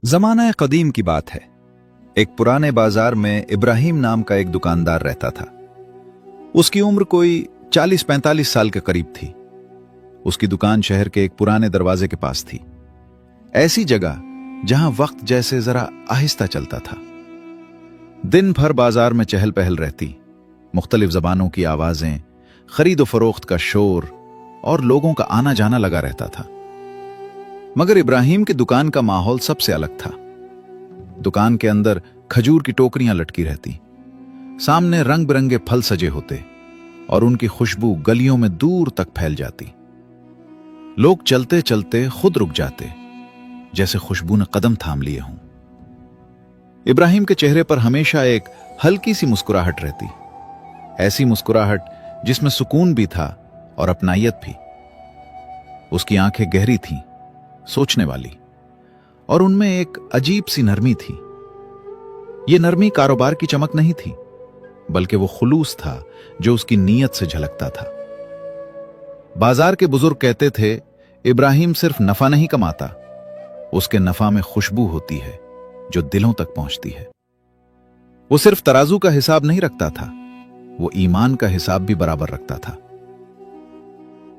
जमाना कदीम की बात है। एक पुराने बाजार में इब्राहिम नाम का एक दुकानदार रहता था। उसकी उम्र कोई 40-45 साल के करीब थी। उसकी दुकान शहर के एक पुराने दरवाजे के पास थी, ऐसी जगह जहां वक्त जैसे जरा आहिस्ता चलता था। दिन भर बाजार में चहल पहल रहती, मुख्तलिफ जबानों की आवाजें, खरीदो फरोख्त का शोर और लोगों का आना जाना लगा रहता था। मगर इब्राहिम की दुकान का माहौल सबसे अलग था। दुकान के अंदर खजूर की टोकरियां लटकी रहती, सामने रंग बिरंगे फल सजे होते और उनकी खुशबू गलियों में दूर तक फैल जाती। लोग चलते चलते खुद रुक जाते, जैसे खुशबू ने कदम थाम लिए हों। इब्राहिम के चेहरे पर हमेशा एक हल्की सी मुस्कुराहट रहती, ऐसी मुस्कुराहट जिसमें सुकून भी था और अपनायत भी। उसकी आंखें गहरी थीं, सोचने वाली, और उनमें एक अजीब सी नरमी थी। यह नरमी कारोबार की चमक नहीं थी, बल्कि वो खुलूस था जो उसकी नीयत से झलकता था। बाजार के बुजुर्ग कहते थे, इब्राहिम सिर्फ नफा नहीं कमाता, उसके नफा में खुशबू होती है जो दिलों तक पहुंचती है। वो सिर्फ तराजू का हिसाब नहीं रखता था, वो ईमान का हिसाब भी बराबर रखता था।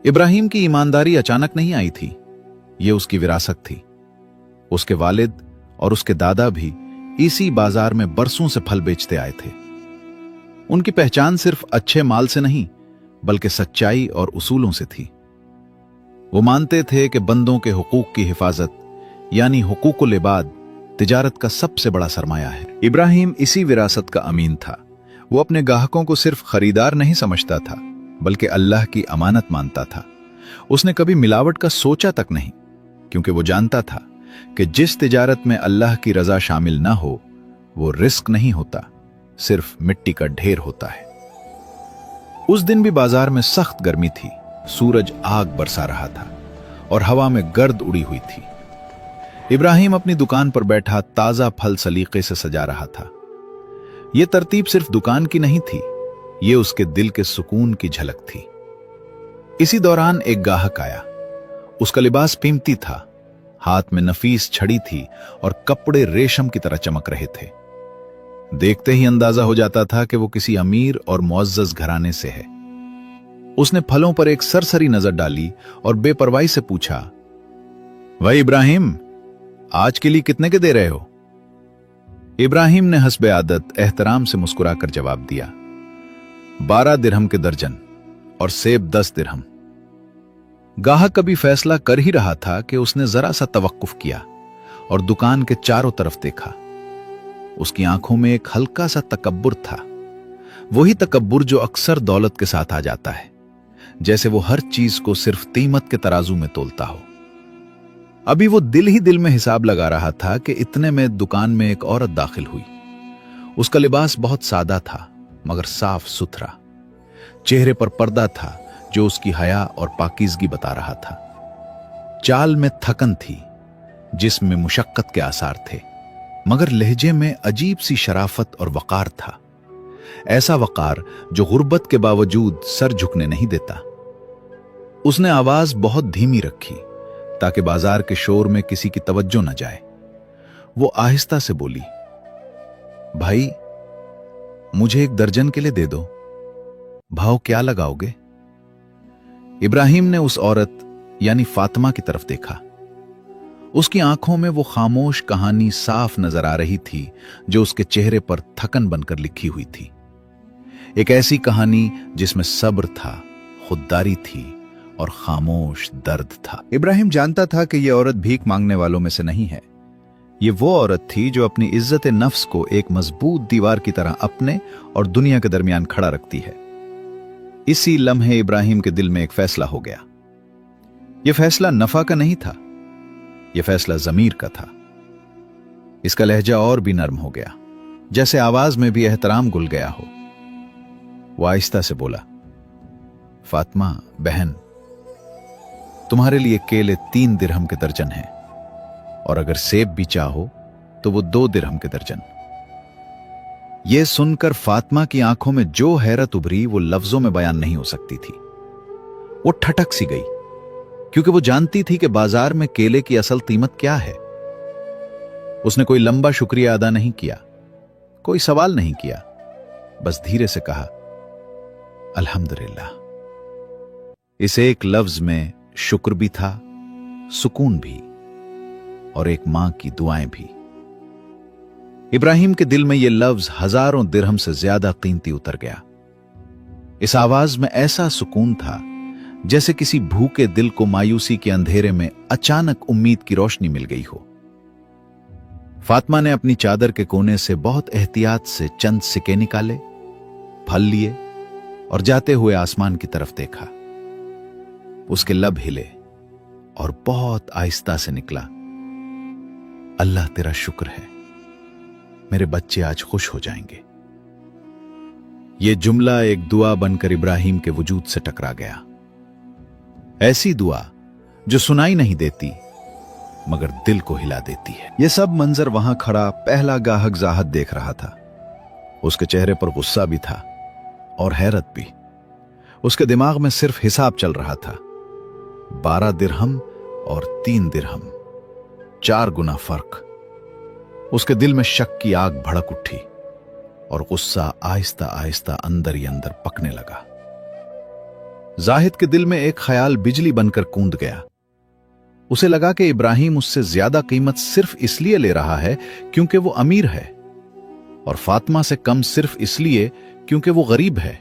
इब्राहिम की ईमानदारी अचानक नहीं आई थी, ये उसकी विरासत थी। उसके वालिद और उसके दादा भी इसी बाजार में बरसों से फल बेचते आए थे। उनकी पहचान सिर्फ अच्छे माल से नहीं, बल्कि सच्चाई और उसूलों से थी। वो मानते थे कि बंदों के हुकूक की हिफाजत यानी हुकूकुल इबाद तिजारत का सबसे बड़ा सरमाया है। इब्राहिम इसी विरासत का अमीन था। वो अपने ग्राहकों को सिर्फ खरीदार नहीं समझता था, बल्कि अल्लाह की अमानत मानता था। उसने कभी मिलावट का सोचा तक नहीं, क्योंकि वो जानता था कि जिस तिजारत में अल्लाह की रजा शामिल ना हो वो रिस्क नहीं होता, सिर्फ मिट्टी का ढेर होता है। उस दिन भी बाजार में सख्त गर्मी थी, सूरज आग बरसा रहा था और हवा में गर्द उड़ी हुई थी। इब्राहिम अपनी दुकान पर बैठा ताजा फल सलीके से सजा रहा था। यह तरतीब सिर्फ दुकान की नहीं थी, यह उसके दिल के सुकून की झलक थी। इसी दौरान एक गाहक आया। उसका लिबास कीमती था, हाथ में नफीस छड़ी थी और कपड़े रेशम की तरह चमक रहे थे। देखते ही अंदाजा हो जाता था कि वो किसी अमीर और मुअज्जज घराने से है। उसने फलों पर एक सरसरी नजर डाली और बेपरवाही से पूछा, भाई इब्राहिम, आज के लिए कितने के दे रहे हो? इब्राहिम ने हस्बे आदत एहतराम से मुस्कुराकर जवाब दिया, 12 दिरहम के दर्जन और सेब 10 दिरहम। गाहक कभी फैसला कर ही रहा था कि उसने जरा सा तवक्कुफ किया और दुकान के चारों तरफ देखा। उसकी आंखों में एक हल्का सा तकब्बुर था, वही तकब्बुर जो अक्सर दौलत के साथ आ जाता है, जैसे वो हर चीज को सिर्फ कीमत के तराजू में तोलता हो। अभी वो दिल ही दिल में हिसाब लगा रहा था कि इतने में दुकान में एक औरत दाखिल हुई। उसका लिबास बहुत सादा था, मगर साफ सुथरा। चेहरे पर पर्दा था जो उसकी हया और पाकीज़गी बता रहा था। चाल में थकन थी, जिस्म में मुशक्कत के आसार थे, मगर लहजे में अजीब सी शराफत और वकार था। ऐसा वकार जो गुर्बत के बावजूद सर झुकने नहीं देता। उसने आवाज बहुत धीमी रखी ताकि बाजार के शोर में किसी की तवज्जो न जाए। वो आहिस्ता से बोली, भाई मुझे 1 दर्जन के लिए दे दो, भाव क्या लगाओगे? इब्राहिम ने उस औरत यानी फातिमा की तरफ देखा। उसकी आंखों में वो खामोश कहानी साफ नजर आ रही थी जो उसके चेहरे पर थकन बनकर लिखी हुई थी। एक ऐसी कहानी जिसमें सब्र था, खुददारी थी और खामोश दर्द था। इब्राहिम जानता था कि यह औरत भीख मांगने वालों में से नहीं है। ये वो औरत थी जो अपनी इज्जत नफ्स को एक मजबूत दीवार की तरह अपने और दुनिया के दरमियान खड़ा रखती है। इसी लम्हे इब्राहिम के दिल में एक फैसला हो गया। यह फैसला नफा का नहीं था, यह फैसला ज़मीर का था। इसका लहजा और भी नर्म हो गया, जैसे आवाज में भी एहतराम घुल गया हो। वो आहिस्ता से बोला, फातिमा बहन, तुम्हारे लिए केले 3 दिरहम के दर्जन हैं, और अगर सेब भी चाहो तो वो 2 दिरहम के दर्जन। यह सुनकर फातिमा की आंखों में जो हैरत उभरी वो लफ्जों में बयान नहीं हो सकती थी। वो ठटक सी गई, क्योंकि वो जानती थी कि बाजार में केले की असल कीमत क्या है। उसने कोई लंबा शुक्रिया अदा नहीं किया, कोई सवाल नहीं किया, बस धीरे से कहा, अल्हम्दुलिल्लाह। इस एक लफ्ज में शुक्र भी था, सुकून भी, और एक मां की दुआएं भी। इब्राहिम के दिल में यह लफ्ज हजारों दिरहम से ज्यादा कीमती उतर गया। इस आवाज में ऐसा सुकून था जैसे किसी भूखे दिल को मायूसी के अंधेरे में अचानक उम्मीद की रोशनी मिल गई हो। फातिमा ने अपनी चादर के कोने से बहुत एहतियात से चंद सिक्के निकाले, फल लिए और जाते हुए आसमान की तरफ देखा। उसके लब हिले और बहुत आहिस्ता से निकला, अल्लाह तेरा शुक्र है, मेरे बच्चे आज खुश हो जाएंगे। यह जुमला एक दुआ बनकर इब्राहिम के वजूद से टकरा गया। ऐसी दुआ जो सुनाई नहीं देती मगर दिल को हिला देती है। यह सब मंजर वहां खड़ा पहला गाहक जाहद देख रहा था। उसके चेहरे पर गुस्सा भी था और हैरत भी। उसके दिमाग में सिर्फ हिसाब चल रहा था, 12 दिरहम और 3 दिरहम, 4 गुना फर्क। उसके दिल में शक की आग भड़क उठी और गुस्सा आहिस्ता आहिस्ता अंदर ही अंदर पकने लगा। जाहिद के दिल में एक ख्याल बिजली बनकर कूद गया। उसे लगा कि इब्राहिम उससे ज्यादा कीमत सिर्फ इसलिए ले रहा है क्योंकि वो अमीर है, और फातिमा से कम सिर्फ इसलिए क्योंकि वो गरीब है।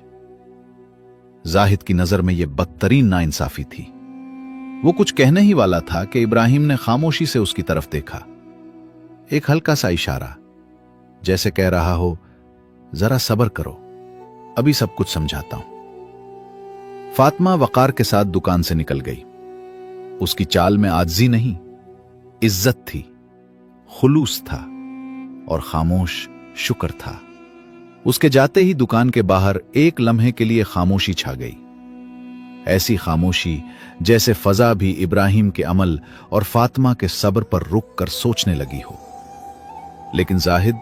जाहिद की नजर में यह बदतरीन नाइंसाफी थी। वो कुछ कहने ही वाला था कि इब्राहिम ने खामोशी से उसकी तरफ देखा, एक हल्का सा इशारा, जैसे कह रहा हो, जरा सब्र करो, अभी सब कुछ समझाता हूं। फातिमा वकार के साथ दुकान से निकल गई। उसकी चाल में आजिज़ी नहीं, इज्जत थी, खुलूस था और खामोश शुक्र था। उसके जाते ही दुकान के बाहर एक लम्हे के लिए खामोशी छा गई। ऐसी खामोशी जैसे फजा भी इब्राहिम के अमल और फातिमा के सब्र पर रुक कर सोचने लगी हो। लेकिन जाहिद,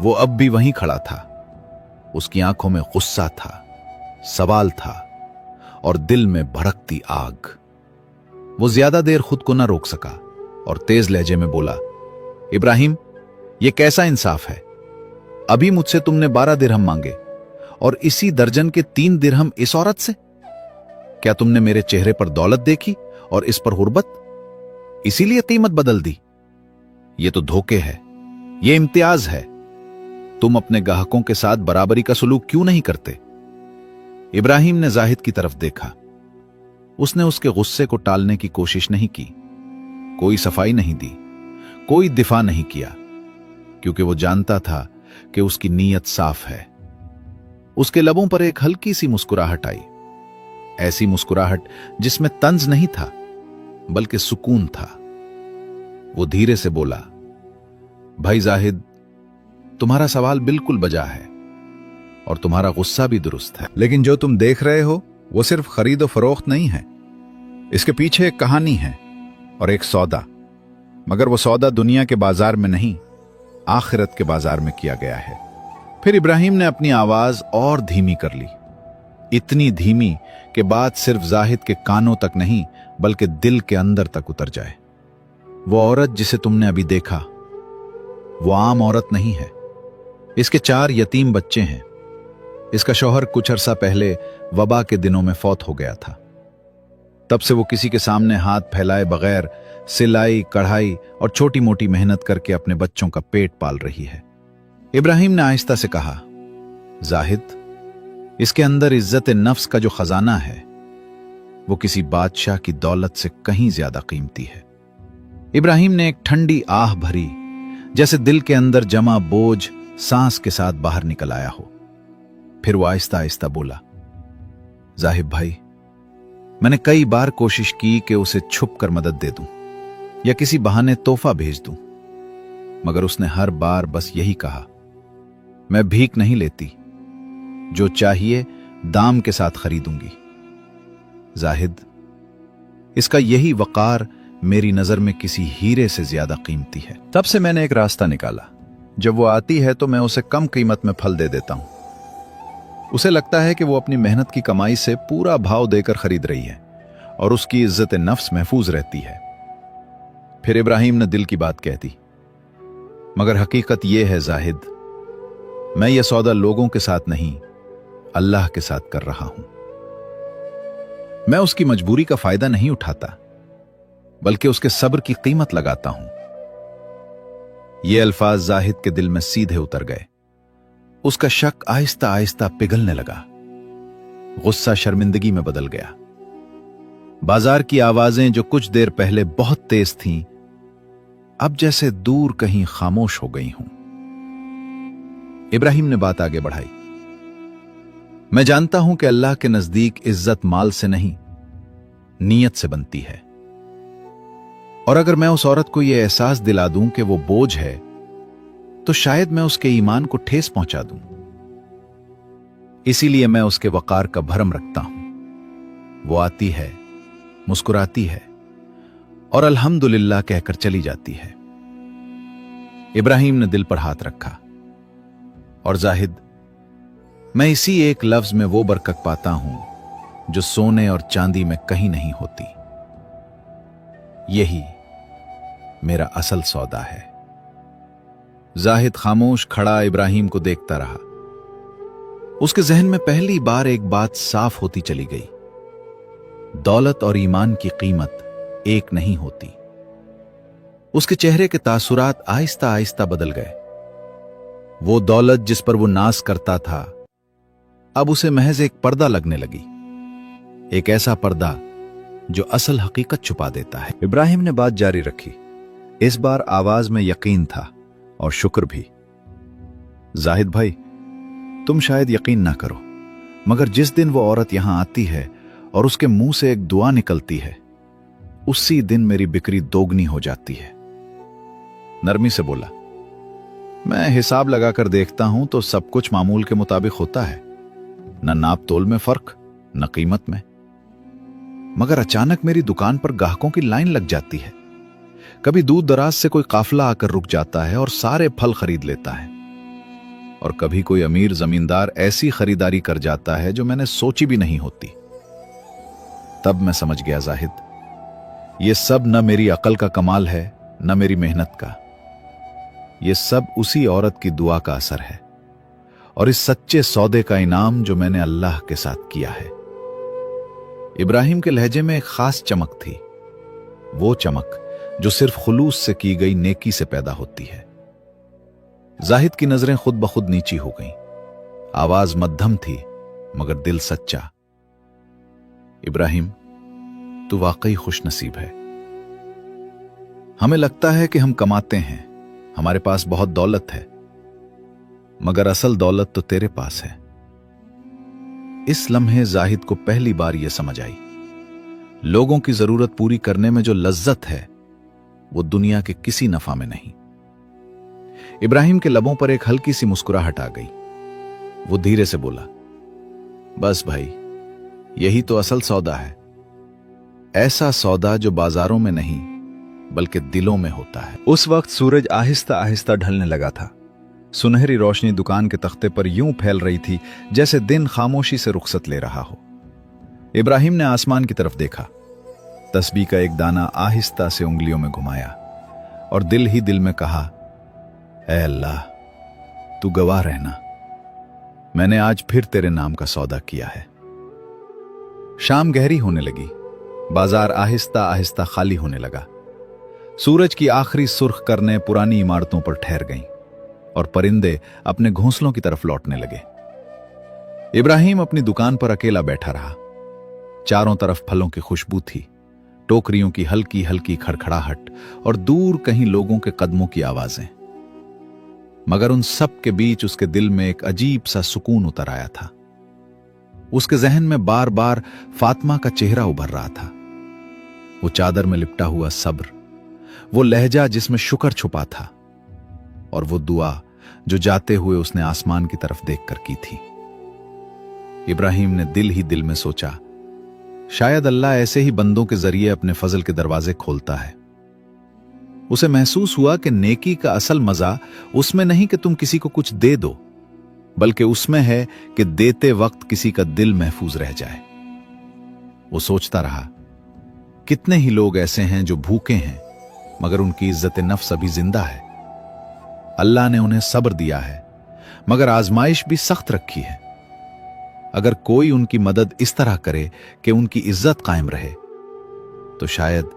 वो अब भी वहीं खड़ा था। उसकी आंखों में गुस्सा था, सवाल था और दिल में भड़कती आग। वो ज्यादा देर खुद को न रोक सका और तेज लहजे में बोला, इब्राहिम, ये कैसा इंसाफ है? अभी मुझसे तुमने 12 दिरहम मांगे और इसी दर्जन के 3 दिरहम इस औरत से? क्या तुमने मेरे चेहरे पर दौलत देखी और इस पर गुर्बत, इसीलिए कीमत बदल दी? ये तो धोखे है, ये इम्तियाज है। तुम अपने ग्राहकों के साथ बराबरी का सलूक क्यों नहीं करते? इब्राहिम ने जाहिद की तरफ देखा। उसने उसके गुस्से को टालने की कोशिश नहीं की, कोई सफाई नहीं दी, कोई दिफा नहीं किया, क्योंकि वो जानता था कि उसकी नीयत साफ है। उसके लबों पर एक हल्की सी मुस्कुराहट आई, ऐसी मुस्कुराहट जिसमें तंज नहीं था बल्कि सुकून था। वो धीरे से बोला, भाई जाहिद, तुम्हारा सवाल बिल्कुल बजा है और तुम्हारा गुस्सा भी दुरुस्त है, लेकिन जो तुम देख रहे हो वो सिर्फ खरीद और फरोख्त नहीं है। इसके पीछे एक कहानी है और एक सौदा, मगर वो सौदा दुनिया के बाजार में नहीं, आखिरत के बाजार में किया गया है। फिर इब्राहिम ने अपनी आवाज और धीमी कर ली, इतनी धीमी कि बात सिर्फ जाहिद के कानों तक नहीं बल्कि दिल के अंदर तक उतर जाए। वो औरत जिसे तुमने अभी देखा, वो आम औरत नहीं है। इसके 4 यतीम बच्चे हैं। इसका शौहर कुछ अरसा पहले वबा के दिनों में फौत हो गया था। तब से वो किसी के सामने हाथ फैलाए बगैर सिलाई, कढ़ाई और छोटी मोटी मेहनत करके अपने बच्चों का पेट पाल रही है। इब्राहिम ने आहिस्ता से कहा, जाहिद, इसके अंदर इज्जत नफ्स का जो खजाना है वो किसी बादशाह की दौलत से कहीं ज्यादा कीमती है। इब्राहिम ने एक ठंडी आह भरी, जैसे दिल के अंदर जमा बोझ सांस के साथ बाहर निकल आया हो। फिर वो आहिस्ता आहिस्ता बोला, जाहिद भाई, मैंने कई बार कोशिश की कि उसे छुप कर मदद दे दूं या किसी बहाने तोहफा भेज दूं, मगर उसने हर बार बस यही कहा, मैं भीख नहीं लेती, जो चाहिए दाम के साथ खरीदूंगी। जाहिद, इसका यही वकार मेरी नजर में किसी हीरे से ज्यादा कीमती है। तब से मैंने एक रास्ता निकाला, जब वो आती है तो मैं उसे कम कीमत में फल दे देता हूं। उसे लगता है कि वो अपनी मेहनत की कमाई से पूरा भाव देकर खरीद रही है और उसकी इज्जत नफ्स महफूज रहती है। फिर इब्राहिम ने दिल की बात कह दी, मगर हकीकत यह है जाहिद, मैं यह सौदा लोगों के साथ नहीं, अल्लाह के साथ कर रहा हूं। मैं उसकी मजबूरी का फायदा नहीं उठाता, बल्कि उसके सब्र की कीमत लगाता हूं। ये अल्फाज जाहिद के दिल में सीधे उतर गए। उसका शक आहिस्ता आहिस्ता पिघलने लगा। गुस्सा शर्मिंदगी में बदल गया। बाजार की आवाजें जो कुछ देर पहले बहुत तेज थीं, अब जैसे दूर कहीं खामोश हो गई हूं। इब्राहिम ने बात आगे बढ़ाई। मैं जानता हूं कि अल्लाह के नजदीक इज्जत माल से नहीं, नीयत से बनती है। और अगर मैं उस औरत को यह एहसास दिला दूं कि वो बोझ है, तो शायद मैं उसके ईमान को ठेस पहुंचा दूं। इसीलिए मैं उसके वकार का भरम रखता हूं। वो आती है, मुस्कुराती है और अल्हम्दुलिल्लाह कहकर चली जाती है। इब्राहिम ने दिल पर हाथ रखा। और जाहिद, मैं इसी एक लफ्ज में वो बरकत पाता हूं जो सोने और चांदी में कहीं नहीं होती। यही मेरा असल सौदा है। जाहिद खामोश खड़ा इब्राहिम को देखता रहा। उसके जहन में पहली बार एक बात साफ होती चली गई। दौलत और ईमान की कीमत एक नहीं होती। उसके चेहरे के तासुरात आहिस्ता आहिस्ता बदल गए। वो दौलत जिस पर वो नाज करता था, अब उसे महज एक पर्दा लगने लगी। एक ऐसा पर्दा जो असल हकीकत छुपा देता है। इब्राहिम ने बात जारी रखी। इस बार आवाज में यकीन था और शुक्र भी। जाहिद भाई, तुम शायद यकीन ना करो, मगर जिस दिन वो औरत यहां आती है और उसके मुंह से एक दुआ निकलती है, उसी दिन मेरी बिक्री दोगुनी हो जाती है। नरमी से बोला, मैं हिसाब लगाकर देखता हूं तो सब कुछ मामूल के मुताबिक होता है, न नाप तोल में फर्क, न कीमत में। मगर अचानक मेरी दुकान पर ग्राहकों की लाइन लग जाती है। कभी दूर दराज से कोई काफिला आकर रुक जाता है और सारे फल खरीद लेता है, और कभी कोई अमीर जमींदार ऐसी खरीदारी कर जाता है जो मैंने सोची भी नहीं होती। तब मैं समझ गया जाहिद, ये सब न मेरी अकल का कमाल है, न मेरी मेहनत का। ये सब उसी औरत की दुआ का असर है और इस सच्चे सौदे का इनाम जो मैंने अल्लाह के साथ किया है। इब्राहिम के लहजे में एक खास चमक थी, वो चमक जो सिर्फ खुलूस से की गई नेकी से पैदा होती है। जाहिद की नजरें खुद ब खुद नीची हो गईं। आवाज मध्यम थी मगर दिल सच्चा। इब्राहिम, तू वाकई खुशनसीब है। हमें लगता है कि हम कमाते हैं, हमारे पास बहुत दौलत है, मगर असल दौलत तो तेरे पास है। इस लम्हे जाहिद को पहली बार यह समझ आई, लोगों की जरूरत पूरी करने में जो लज्जत है, वो दुनिया के किसी नफा में नहीं। इब्राहिम के लबों पर एक हल्की सी मुस्कुराहट आ गई। वो धीरे से बोला, बस भाई, यही तो असल सौदा है। ऐसा सौदा जो बाजारों में नहीं बल्कि दिलों में होता है। उस वक्त सूरज आहिस्ता आहिस्ता ढलने लगा था। सुनहरी रोशनी दुकान के तख्ते पर यूं फैल रही थी जैसे दिन खामोशी से रुखसत ले रहा हो। इब्राहिम ने आसमान की तरफ देखा, तस्बीह का एक दाना आहिस्ता से उंगलियों में घुमाया और दिल ही दिल में कहा, ऐ अल्लाह, तू गवाह रहना, मैंने आज फिर तेरे नाम का सौदा किया है। शाम गहरी होने लगी। बाजार आहिस्ता आहिस्ता खाली होने लगा। सूरज की आखिरी सुर्ख करने पुरानी इमारतों पर ठहर गईं और परिंदे अपने घोंसलों की तरफ लौटने लगे। इब्राहिम अपनी दुकान पर अकेला बैठा रहा। चारों तरफ फलों की खुशबू थी, टोकरियों की हल्की हल्की खड़खड़ाहट और दूर कहीं लोगों के कदमों की आवाजें। मगर उन सब के बीच उसके दिल में एक अजीब सा सुकून उतर आया था। उसके जहन में बार बार फातिमा का चेहरा उभर रहा था। वो चादर में लिपटा हुआ सब्र, वो लहजा जिसमें शुक्र छुपा था, और वो दुआ जो जाते हुए उसने आसमान की तरफ देखकर की थी। इब्राहिम ने दिल ही दिल में सोचा, शायद अल्लाह ऐसे ही बंदों के जरिए अपने फजल के दरवाजे खोलता है। उसे महसूस हुआ कि नेकी का असल मजा उसमें नहीं कि तुम किसी को कुछ दे दो, बल्कि उसमें है कि देते वक्त किसी का दिल महफूज रह जाए। वो सोचता रहा, कितने ही लोग ऐसे हैं जो भूखे हैं मगर उनकी इज्जत नफ्स अभी जिंदा है। अल्लाह ने उन्हें सब्र दिया है, मगर आजमाइश भी सख्त रखी है। अगर कोई उनकी मदद इस तरह करे कि उनकी इज्जत कायम रहे, तो शायद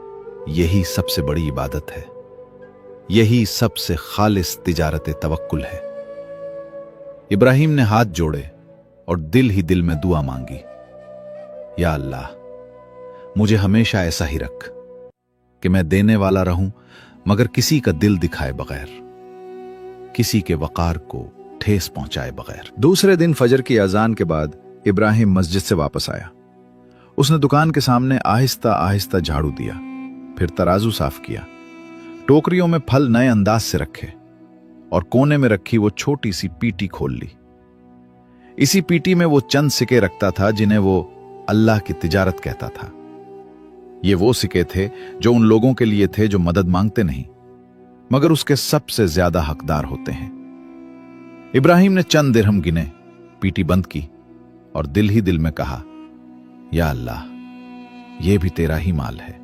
यही सबसे बड़ी इबादत है, यही सबसे खालिस तिजारत तवक्कुल है। इब्राहिम ने हाथ जोड़े और दिल ही दिल में दुआ मांगी, या अल्लाह, मुझे हमेशा ऐसा ही रख कि मैं देने वाला रहूं, मगर किसी का दिल दिखाए बगैर, किसी के वकार को ठेस पहुंचाए बगैर। दूसरे दिन फजर की अजान के बाद इब्राहिम मस्जिद से वापस आया। उसने दुकान के सामने आहिस्ता आहिस्ता झाड़ू दिया, फिर तराजू साफ किया, टोकरियों में फल नए अंदाज से रखे और कोने में रखी वो छोटी सी पीटी खोल ली। इसी पीटी में वो चंद सिक्के रखता था जिन्हें वो अल्लाह की तिजारत कहता था। ये वो सिक्के थे जो उन लोगों के लिए थे जो मदद मांगते नहीं, मगर उसके सबसे ज्यादा हकदार होते हैं। इब्राहिम ने चंद दिरहम गिने, पीटी बंद की और दिल ही दिल में कहा, या अल्लाह, ये भी तेरा ही माल है।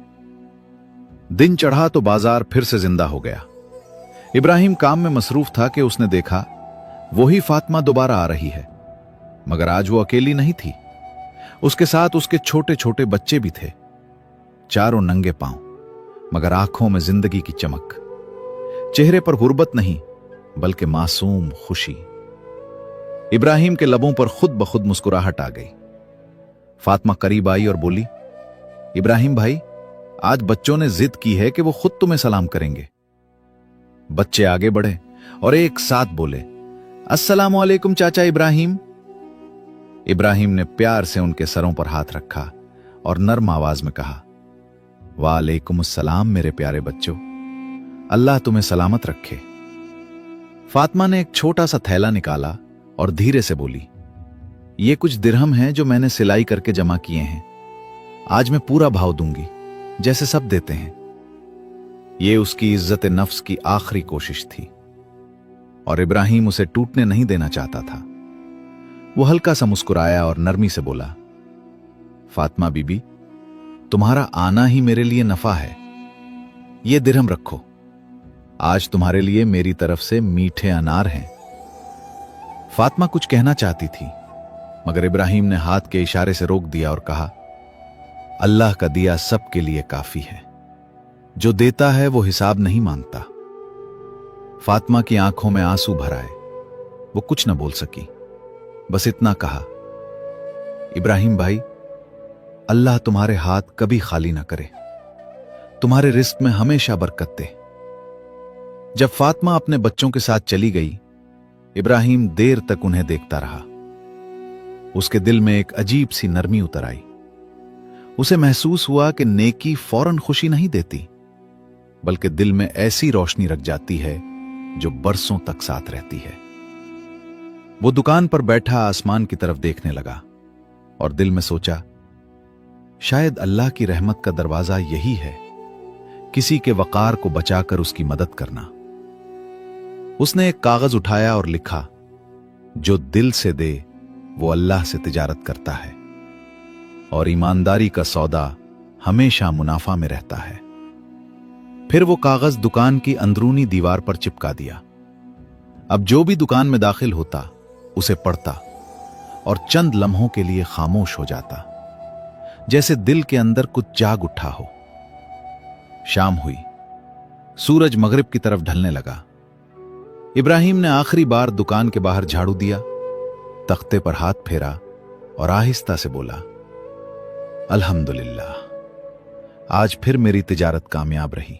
दिन चढ़ा तो बाजार फिर से जिंदा हो गया। इब्राहिम काम में मसरूफ था कि उसने देखा वही फातिमा दोबारा आ रही है, मगर आज वो अकेली नहीं थी। उसके साथ उसके छोटे छोटे बच्चे भी थे, चारों नंगे पांव, मगर आंखों में जिंदगी की चमक, चेहरे पर गुर्बत नहीं बल्कि मासूम खुशी। इब्राहिम के लबों पर खुद ब खुद मुस्कुराहट आ गई। फातिमा करीब आई और बोली, इब्राहिम भाई, आज बच्चों ने जिद की है कि वो खुद तुम्हें सलाम करेंगे। बच्चे आगे बढ़े और एक साथ बोले, अस्सलामु अलैकुम चाचा इब्राहिम। इब्राहिम ने प्यार से उनके सरों पर हाथ रखा और नर्म आवाज में कहा, वालेकुम अस्सलाम मेरे प्यारे बच्चों, अल्लाह तुम्हें सलामत रखे। फातिमा ने एक छोटा सा थैला निकाला और धीरे से बोली, ये कुछ दिरहम हैं जो मैंने सिलाई करके जमा किए हैं। आज मैं पूरा भाव दूंगी, जैसे सब देते हैं। ये उसकी इज्जत नफ्स की आखिरी कोशिश थी और इब्राहिम उसे टूटने नहीं देना चाहता था। वो हल्का सा मुस्कुराया और नरमी से बोला, फातिमा बीबी, तुम्हारा आना ही मेरे लिए नफा है। ये दिरहम रखो, आज तुम्हारे लिए मेरी तरफ से मीठे अनार हैं। फातिमा कुछ कहना चाहती थी, मगर इब्राहिम ने हाथ के इशारे से रोक दिया और कहा, अल्लाह का दिया सबके लिए काफी है। जो देता है वो हिसाब नहीं मांगता। फातिमा की आंखों में आंसू भर आए। वो कुछ न बोल सकी, बस इतना कहा, इब्राहिम भाई, अल्लाह तुम्हारे हाथ कभी खाली ना करे, तुम्हारे रिस्क में हमेशा बरकत दे। जब फातिमा अपने बच्चों के साथ चली गई, इब्राहिम देर तक उन्हें देखता रहा। उसके दिल में एक अजीब सी नरमी उतर आई। उसे महसूस हुआ कि नेकी फौरन खुशी नहीं देती, बल्कि दिल में ऐसी रोशनी रख जाती है जो बरसों तक साथ रहती है। वो दुकान पर बैठा आसमान की तरफ देखने लगा और दिल में सोचा, शायद अल्लाह की रहमत का दरवाजा यही है, किसी के वकार को बचाकर उसकी मदद करना। उसने एक कागज उठाया और लिखा, जो दिल से दे वो अल्लाह से तिजारत करता है और ईमानदारी का सौदा हमेशा मुनाफा में रहता है। फिर वो कागज दुकान की अंदरूनी दीवार पर चिपका दिया। अब जो भी दुकान में दाखिल होता उसे पढ़ता और चंद लम्हों के लिए खामोश हो जाता, जैसे दिल के अंदर कुछ जाग उठा हो। शाम हुई, सूरज मगरिब की तरफ ढलने लगा। इब्राहिम ने आखिरी बार दुकान के बाहर झाड़ू दिया, तख्ते पर हाथ फेरा और आहिस्ता से बोला, अल्हम्दुलिल्लाह, आज फिर मेरी तिजारत कामयाब रही।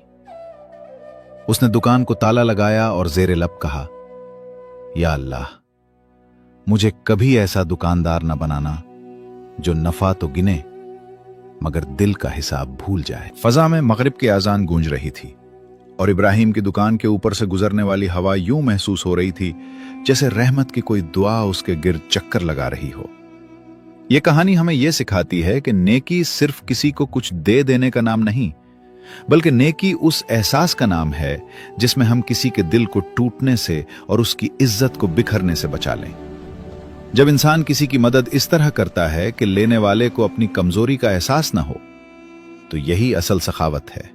उसने दुकान को ताला लगाया और जेरे लब कहा, या अल्लाह, मुझे कभी ऐसा दुकानदार न बनाना जो नफा तो गिने मगर दिल का हिसाब भूल जाए। फजा में मगरिब की आजान गूंज रही थी और इब्राहिम की दुकान के ऊपर से गुजरने वाली हवा यूं महसूस हो रही थी जैसे रहमत की कोई दुआ उसके गिर्द चक्कर लगा रही हो। यह कहानी हमें यह सिखाती है कि नेकी सिर्फ किसी को कुछ दे देने का नाम नहीं, बल्कि नेकी उस एहसास का नाम है जिसमें हम किसी के दिल को टूटने से और उसकी इज्जत को बिखरने से बचा लें। जब इंसान किसी की मदद इस तरह करता है कि लेने वाले को अपनी कमजोरी का एहसास न हो, तो यही असल सखावत है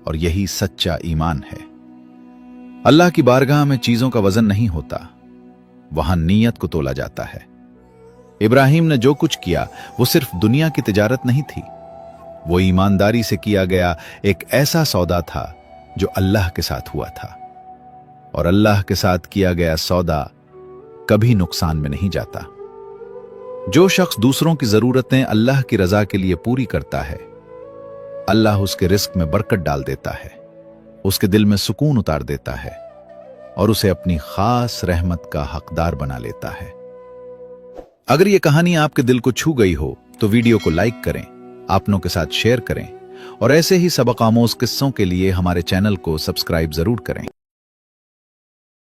और यही सच्चा ईमान है। अल्लाह की बारगाह में चीजों का वजन नहीं होता, वहां नीयत को तोला जाता है। इब्राहिम ने जो कुछ किया वो सिर्फ दुनिया की तिजारत नहीं थी, वो ईमानदारी से किया गया एक ऐसा सौदा था जो अल्लाह के साथ हुआ था। और अल्लाह के साथ किया गया सौदा कभी नुकसान में नहीं जाता। जो शख्स दूसरों की जरूरतें अल्लाह की रजा के लिए पूरी करता है, अल्लाह उसके रिस्क में बरकत डाल देता है, उसके दिल में सुकून उतार देता है और उसे अपनी खास रहमत का हकदार बना लेता है। अगर यह कहानी आपके दिल को छू गई हो तो वीडियो को लाइक करें, अपनों के साथ शेयर करें और ऐसे ही सबक आमोज किस्सों के लिए हमारे चैनल को सब्सक्राइब जरूर करें।